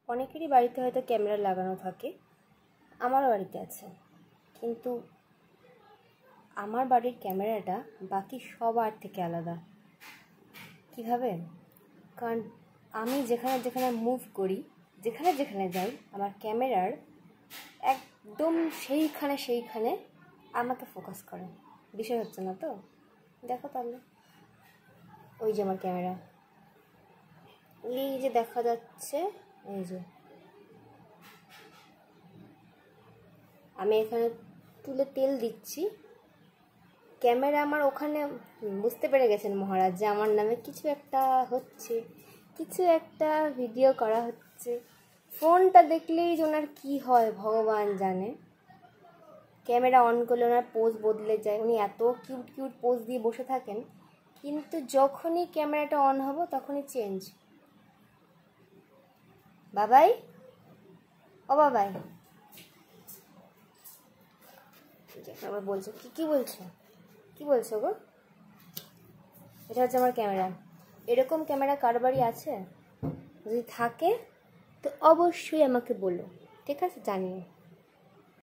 অনেকেরই বাড়িতে হয়তো ক্যামেরা লাগানো থাকে, আমারও বাড়িতে আছে, কিন্তু আমার বাড়ির ক্যামেরাটা বাকি সবার থেকে আলাদা। কীভাবে? কারণ আমি যেখানে যেখানে মুভ করি, যেখানে যেখানে যাই, আমার ক্যামেরার একদম সেইখানে আমাকে ফোকাস করে। বিষয় হচ্ছে না তো? দেখো তাহলে, ওই যে আমার ক্যামেরা, এই যে দেখা যাচ্ছে, এই যে আমি এখানে তুলে তেল দিচ্ছি, ক্যামেরা আমার ওখানে। বুঝতে পেরে গেছেন মহারাজ যে আমার নামে কিছু একটা হচ্ছে, কিছু একটা ভিডিও করা হচ্ছে। ফোনটা দেখলেই যে ওনার কী হয় ভগবান জানে। ক্যামেরা অন করলে ওনার পোজ বদলে যায়, উনি এত কিউট কিউট পোজ দিয়ে বসে থাকেন, কিন্তু যখনই ক্যামেরাটা অন হবো তখনই চেঞ্জ। বাবাই, ও বাবাই, আবার বলছো কি বলছো, কি বলছো গো? এটা হচ্ছে আমার ক্যামেরা। এরকম ক্যামেরা কার বাড়ি আছে? যদি থাকে তো অবশ্যই আমাকে বলো, ঠিক আছে? জানিও।